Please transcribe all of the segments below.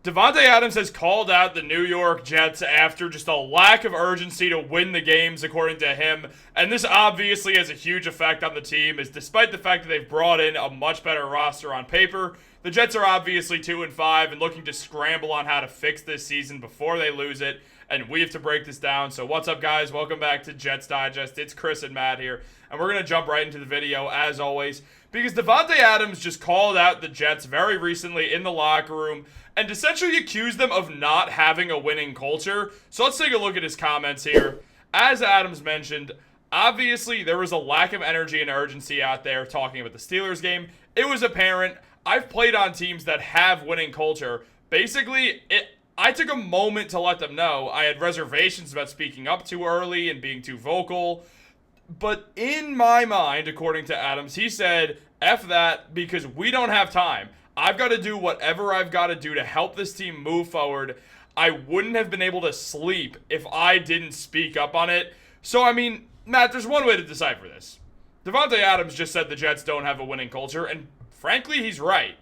Davante Adams has called out the New York Jets after just a lack of urgency to win the games, according to him. And this obviously has a huge effect on the team, as despite the fact that they've brought in a much better roster on paper, the Jets are obviously 2-5 and looking to scramble on how to fix this season before they lose it. And we have to break this down. So what's up, guys? Welcome back to Jets Digest. It's Chris and Matt here. And we're going to jump right into the video, as always, because Davante Adams just called out the Jets very recently in the locker room and essentially accused them of not having a winning culture. So let's take a look at his comments here. As Adams mentioned, obviously there was a lack of energy and urgency out there talking about the Steelers game. It was apparent. I've played on teams that have winning culture. Basically, I took a moment to let them know I had reservations about speaking up too early and being too vocal. But in my mind, according to Adams, he said, F that, because we don't have time. I've got to do whatever I've got to do to help this team move forward. I wouldn't have been able to sleep if I didn't speak up on it. So, I mean, Matt, there's one way to decipher this. Davante Adams just said the Jets don't have a winning culture, and frankly, he's right.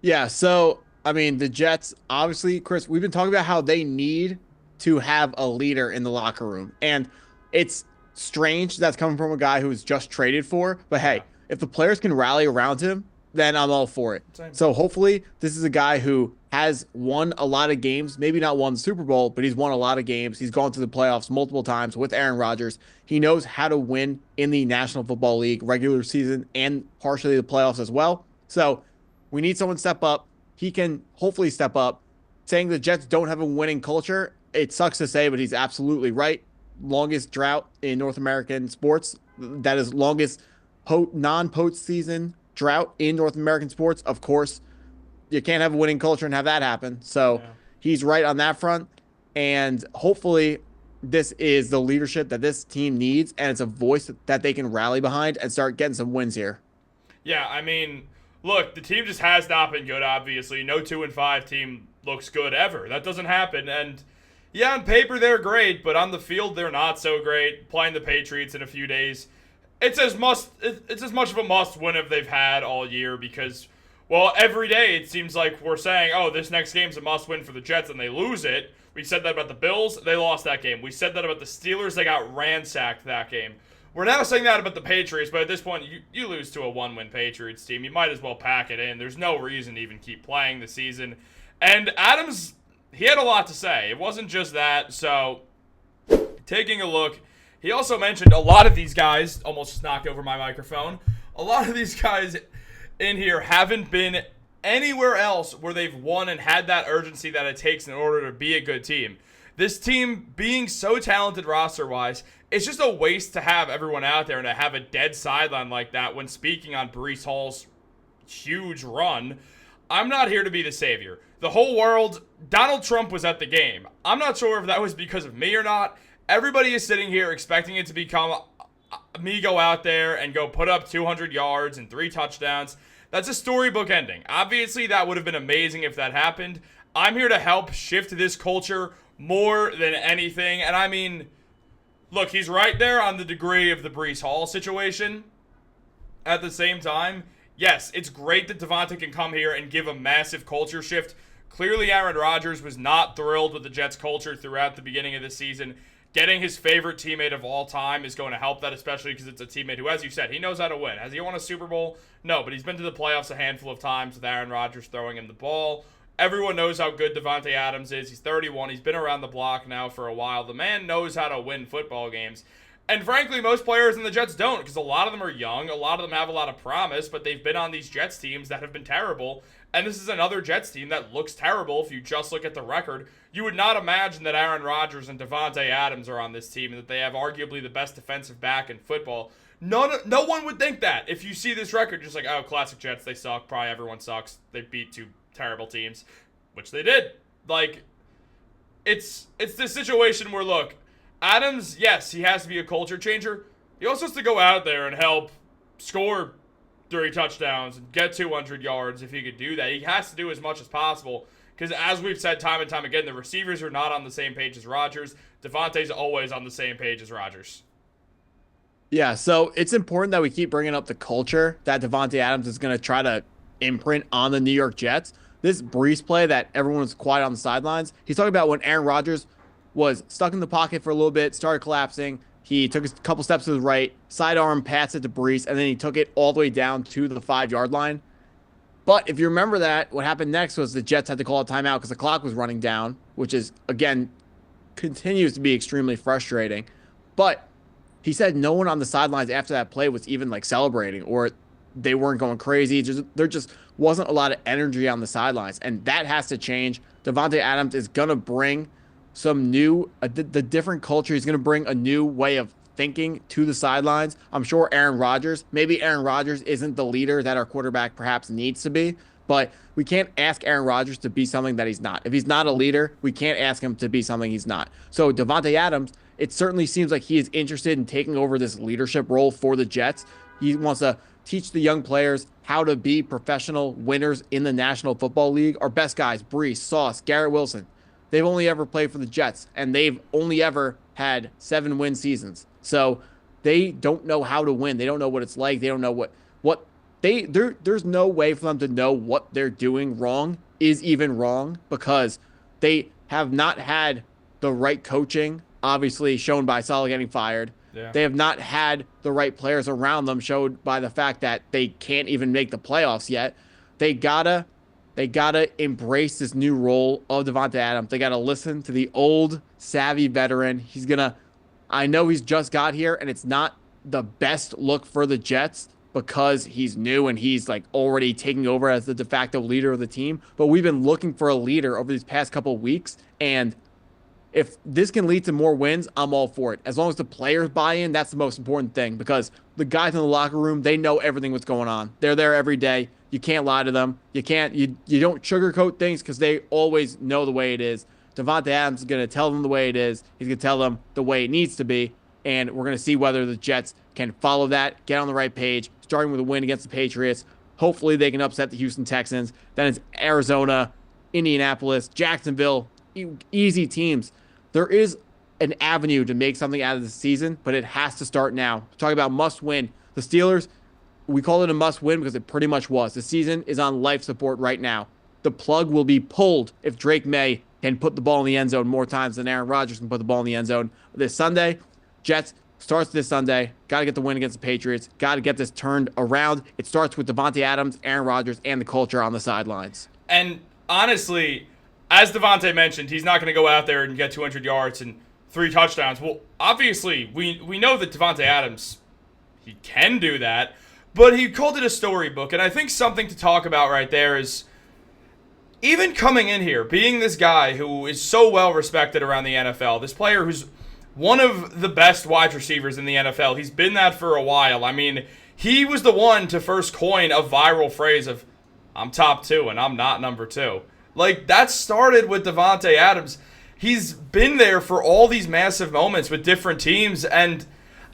Yeah, so, I mean, the Jets, obviously, Chris, we've been talking about how they need to have a leader in the locker room. And it's strange that's coming from a guy who was just traded for. But, hey, if the players can rally around him, then I'm all for it. Same. So hopefully this is a guy who has won a lot of games, maybe not won the Super Bowl, but he's won a lot of games. He's gone to the playoffs multiple times with Aaron Rodgers. He knows how to win in the National Football League regular season and partially the playoffs as well. So we need someone to step up. He can hopefully step up. Saying the Jets don't have a winning culture, it sucks to say, but he's absolutely right. Longest drought in North American sports. That is longest non-postseason drought in North American sports. Of course, you can't have a winning culture and have that happen. So he's right on that front. And hopefully this is the leadership that this team needs, and it's a voice that they can rally behind and start getting some wins here. Yeah, I mean, look, the team just has not been good, obviously. No 2-5 team looks good ever. That doesn't happen. And yeah, on paper they're great, but on the field they're not so great. Playing the Patriots in a few days, it's as much of a must-win as they've had all year because, well, every day it seems like we're saying, oh, this next game's a must-win for the Jets, and they lose it. We said that about the Bills. They lost that game. We said that about the Steelers. They got ransacked that game. We're now saying that about the Patriots, but at this point, you lose to a one-win Patriots team. You might as well pack it in. There's no reason to even keep playing the season. And Adams, he had a lot to say. It wasn't just that. So, taking a look, he also mentioned a lot of these guys, almost knocked over my microphone, a lot of these guys in here haven't been anywhere else where they've won and had that urgency that it takes in order to be a good team. This team being so talented roster-wise, it's just a waste to have everyone out there and to have a dead sideline like that when speaking on Breece Hall's huge run. I'm not here to be the savior. The whole world, Donald Trump was at the game. I'm not sure if that was because of me or not. Everybody is sitting here expecting it to become me go out there and go put up 200 yards and 3 touchdowns. That's a storybook ending. Obviously, that would have been amazing if that happened. I'm here to help shift this culture more than anything. And I mean, look, he's right there on the degree of the Breece Hall situation. At the same time, yes, it's great that Davante can come here and give a massive culture shift. Clearly, Aaron Rodgers was not thrilled with the Jets' culture throughout the beginning of the season. Getting his favorite teammate of all time is going to help that, especially because it's a teammate who, as you said, he knows how to win. Has he won a Super Bowl? No, but he's been to the playoffs a handful of times with Aaron Rodgers throwing him the ball. Everyone knows how good Davante Adams is. He's 31. He's been around the block now for a while. The man knows how to win football games. And frankly, most players in the Jets don't, because a lot of them are young. A lot of them have a lot of promise, but they've been on these Jets teams that have been terrible. And this is another Jets team that looks terrible if you just look at the record. You would not imagine that Aaron Rodgers and Davante Adams are on this team and that they have arguably the best defensive back in football. No one would think that. If you see this record, just like, oh, classic Jets, they suck. Probably everyone sucks. They beat 2 terrible teams, which they did. Like, it's this situation where, look, Adams, yes, he has to be a culture changer. He also has to go out there and help score 3 touchdowns and get 200 yards if he could do that. He has to do as much as possible because, as we've said time and time again, the receivers are not on the same page as Rodgers. Davante's always on the same page as Rodgers. Yeah, so it's important that we keep bringing up the culture that Davante Adams is going to try to imprint on the New York Jets. this Brees play that everyone was quiet on the sidelines, he's talking about when Aaron Rodgers was stuck in the pocket for a little bit, started collapsing. He took a couple steps to the right, sidearm passed it to Brees, and then he took it all the way down to the 5-yard line. But if you remember that, what happened next was the Jets had to call a timeout because the clock was running down, which is, again, continues to be extremely frustrating. But he said no one on the sidelines after that play was even like celebrating, or they weren't going crazy. There just wasn't a lot of energy on the sidelines, and that has to change. Davante Adams is going to bring some new, the different culture. He's going to bring a new way of thinking to the sidelines. I'm sure maybe Aaron Rodgers isn't the leader that our quarterback perhaps needs to be, but we can't ask Aaron Rodgers to be something that he's not. If he's not a leader, we can't ask him to be something he's not. So Davante Adams, it certainly seems like he is interested in taking over this leadership role for the Jets. He wants to teach the young players how to be professional winners in the National Football League. Our best guys, Brees, Sauce, Garrett Wilson, they've only ever played for the Jets, and they've only ever had 7-win seasons. So they don't know how to win. They don't know what it's like. They don't know there's no way for them to know what they're doing wrong is even wrong, because they have not had the right coaching, obviously shown by Saleh getting fired. Yeah. They have not had the right players around them, showed by the fact that they can't even make the playoffs yet. They gotta embrace this new role of Davante Adams. They gotta listen to the old savvy veteran. I know he's just got here, and it's not the best look for the Jets because he's new and he's like already taking over as the de facto leader of the team. But we've been looking for a leader over these past couple of weeks, and if this can lead to more wins, I'm all for it. As long as the players buy in, that's the most important thing, because the guys in the locker room, they know everything that's going on. They're there every day. You can't lie to them. You don't sugarcoat things because they always know the way it is. Davante Adams is going to tell them the way it is. He's going to tell them the way it needs to be, and we're going to see whether the Jets can follow that, get on the right page, starting with a win against the Patriots. Hopefully they can upset the Houston Texans. Then it's Arizona, Indianapolis, Jacksonville, easy teams. There is an avenue to make something out of the season, but it has to start now. Talking about must win. The Steelers, we call it a must win because it pretty much was. The season is on life support right now. The plug will be pulled if Drake May can put the ball in the end zone more times than Aaron Rodgers can put the ball in the end zone this Sunday. Jets starts this Sunday. Got to get the win against the Patriots. Got to get this turned around. It starts with Davante Adams, Aaron Rodgers, and the culture on the sidelines. And honestly, as Davante mentioned, he's not going to go out there and get 200 yards and 3 touchdowns. Well, obviously, we know that Davante Adams, he can do that, but he called it a storybook. And I think something to talk about right there is, even coming in here, being this guy who is so well respected around the NFL, this player who's one of the best wide receivers in the NFL, he's been that for a while. I mean, he was the one to first coin a viral phrase of, I'm top 2 and I'm not number 2. Like, that started with Davante Adams. He's been there for all these massive moments with different teams, and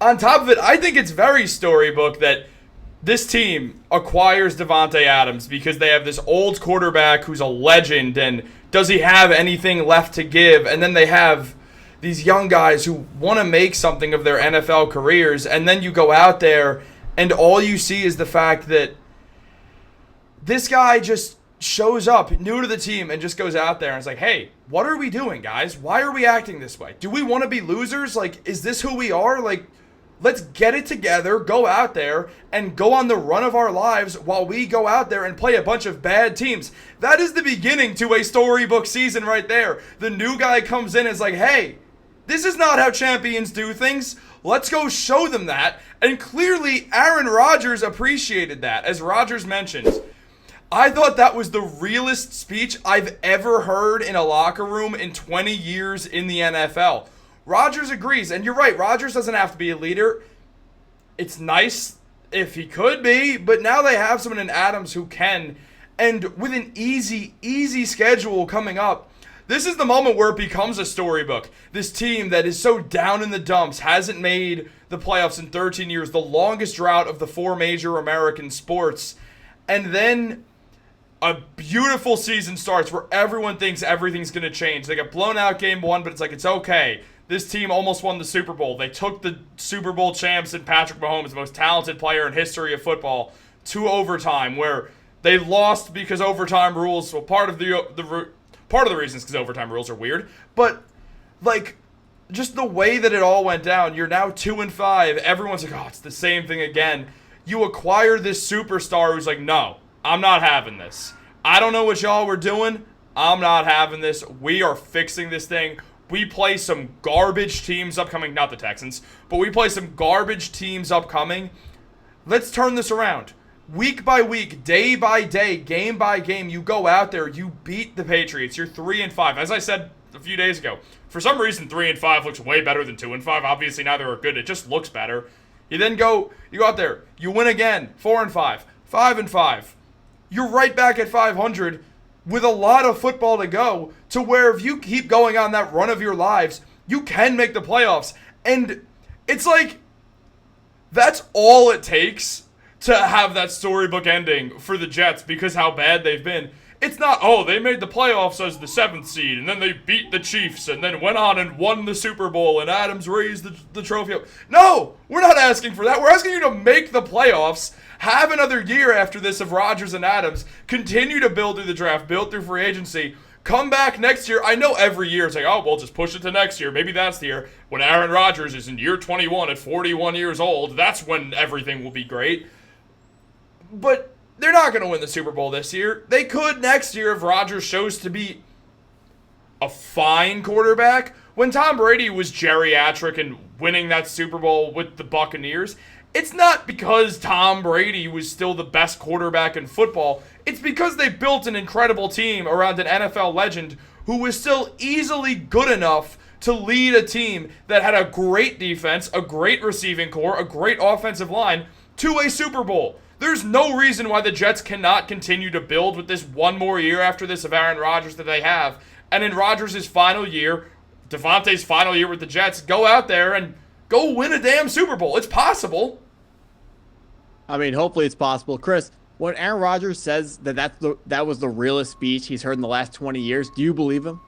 on top of it, I think it's very storybook that this team acquires Davante Adams because they have this old quarterback who's a legend, and does he have anything left to give? And then they have these young guys who want to make something of their NFL careers, and then you go out there and all you see is the fact that this guy just shows up new to the team and just goes out there and is like, hey, what are we doing, guys? Why are we acting this way? Do we want to be losers? Like, is this who we are? Like, let's get it together, go out there, and go on the run of our lives while we go out there and play a bunch of bad teams. That is the beginning to a storybook season right there. The new guy comes in and is like, hey, this is not how champions do things. Let's go show them that. And clearly, Aaron Rodgers appreciated that. As Rodgers mentioned, I thought that was the realest speech I've ever heard in a locker room in 20 years in the NFL. Rodgers agrees, and you're right, Rodgers doesn't have to be a leader. It's nice if he could be, but now they have someone in Adams who can, and with an easy schedule coming up, this is the moment where it becomes a storybook. This team that is so down in the dumps, hasn't made the playoffs in 13 years, the longest drought of the 4 major American sports, and then a beautiful season starts where everyone thinks everything's going to change. They got blown out game 1, but it's like, it's okay. This team almost won the Super Bowl. They took the Super Bowl champs and Patrick Mahomes, the most talented player in history of football, to overtime, where They lost because overtime rules. Well, part of the reasons because overtime rules are weird, but like just the way that it all went down. You're now 2-5. Everyone's like, oh, it's the same thing again. You acquire this superstar who's like, no, I'm not having this. I don't know what y'all were doing. I'm not having this. We are fixing this thing. We play some garbage teams upcoming, not the Texans, but we play some garbage teams upcoming. Let's turn this around. Week by week, day by day, game by game, you go out there, you beat the Patriots. You're 3-5. As I said a few days ago, for some reason 3-5 looks way better than 2-5. Obviously neither are good. It just looks better. You go out there, you win again, 4-5, 5-5. You're right back at 500 with a lot of football to go, to where if you keep going on that run of your lives, you can make the playoffs. And it's like, that's all it takes to have that storybook ending for the Jets because how bad they've been. It's not, oh, they made the playoffs as the 7th seed, and then they beat the Chiefs, and then went on and won the Super Bowl, and Adams raised the trophy up. No, we're not asking for that. We're asking you to make the playoffs, have another year after this of Rodgers and Adams, continue to build through the draft, build through free agency, come back next year. I know every year it's like, oh, we'll just push it to next year. Maybe that's the year when Aaron Rodgers is in year 21 at 41 years old. That's when everything will be great. But they're not going to win the Super Bowl this year. They could next year if Rodgers shows to be a fine quarterback. When Tom Brady was geriatric and winning that Super Bowl with the Buccaneers, it's not because Tom Brady was still the best quarterback in football. It's because they built an incredible team around an NFL legend who was still easily good enough to lead a team that had a great defense, a great receiving core, a great offensive line to a Super Bowl. There's no reason why the Jets cannot continue to build with this one more year after this of Aaron Rodgers that they have. And in Rodgers' final year, Davante's final year with the Jets, go out there and go win a damn Super Bowl. It's possible. I mean, hopefully it's possible. Chris, when Aaron Rodgers says that was the realest speech he's heard in the last 20 years, do you believe him?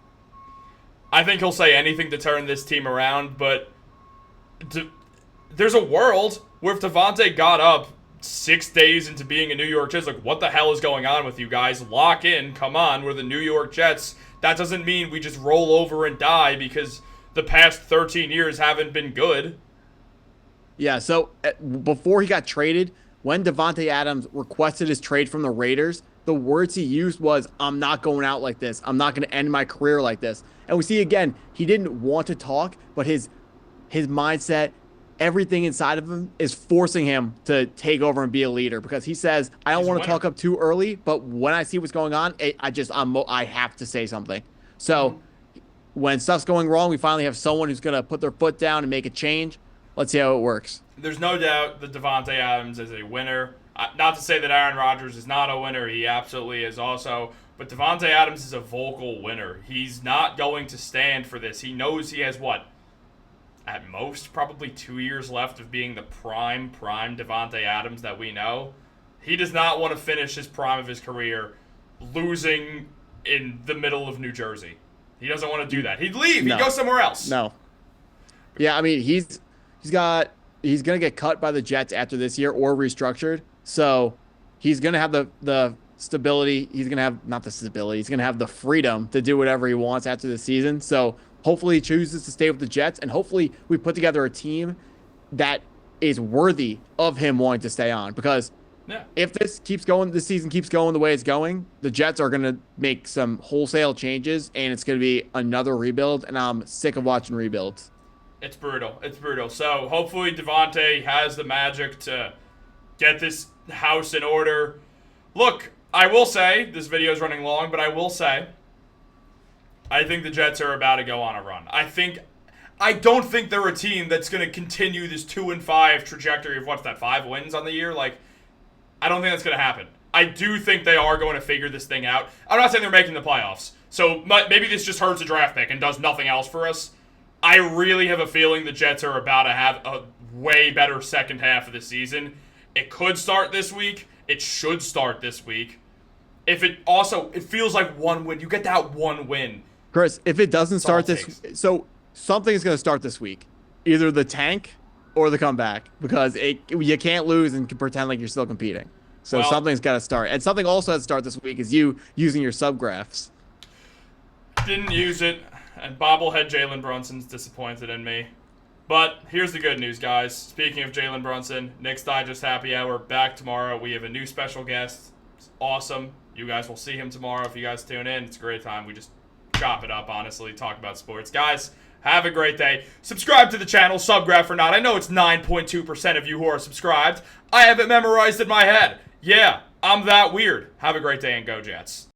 I think he'll say anything to turn this team around, but there's a world where if Davante got up 6 days into being a New York Jets, like, what the hell is going on with you guys? Lock in, come on, we're the New York Jets. That doesn't mean we just roll over and die because the past 13 years haven't been good. Yeah, so before he got traded, when Davante Adams requested his trade from the Raiders, the words he used was, I'm not going out like this. I'm not going to end my career like this. And we see again, he didn't want to talk, but his mindset, everything inside of him is forcing him to take over and be a leader because he says, I don't want to talk up too early, but when I see what's going on, I have to say something. So when stuff's going wrong, we finally have someone who's going to put their foot down and make a change. Let's see how it works. There's no doubt that Davante Adams is a winner. Not to say that Aaron Rodgers is not a winner. He absolutely is also. But Davante Adams is a vocal winner. He's not going to stand for this. He knows he has what? At most, probably 2 years left of being the prime Davante Adams that we know. He does not want to finish his prime of his career losing in the middle of New Jersey. He doesn't want to do that. He'd leave. No. He'd go somewhere else. No. Yeah, I mean, he's going to get cut by the Jets after this year or restructured. So he's going to have the stability. He's going to have, not the stability, he's going to have the freedom to do whatever he wants after the season. So hopefully he chooses to stay with the Jets, and hopefully we put together a team that is worthy of him wanting to stay on. Because if this season keeps going the way it's going, the Jets are going to make some wholesale changes, and it's going to be another rebuild, and I'm sick of watching rebuilds. It's brutal. It's brutal. So hopefully Davante has the magic to get this house in order. Look, I will say, this video is running long, but I will say, I think the Jets are about to go on a run. I don't think they're a team that's going to continue this 2-5 trajectory of 5 wins on the year. Like, I don't think that's going to happen. I do think they are going to figure this thing out. I'm not saying they're making the playoffs. So maybe this just hurts a draft pick and does nothing else for us. I really have a feeling the Jets are about to have a way better second half of the season. It could start this week. It should start this week. It feels like one win. You get that one win. Chris, if it doesn't start so something is going to start this week. Either the tank or the comeback, because you can't lose and pretend like you're still competing. So Well, something's got to start. And something also has to start this week is you using your subgraphs. didn't use it, and bobblehead Jalen Brunson's disappointed in me. But here's the good news, guys. Speaking of Jalen Brunson, Nick's Digest Happy Hour back tomorrow. We have a new special guest. It's awesome. You guys will see him tomorrow if you guys tune in. It's a great time. We just chop it up, honestly, talk about sports. Guys, have a great day. Subscribe to the channel, subgraph or not. I know it's 9.2% of you who are subscribed. I have it memorized in my head. Yeah, I'm that weird. Have a great day and go Jets.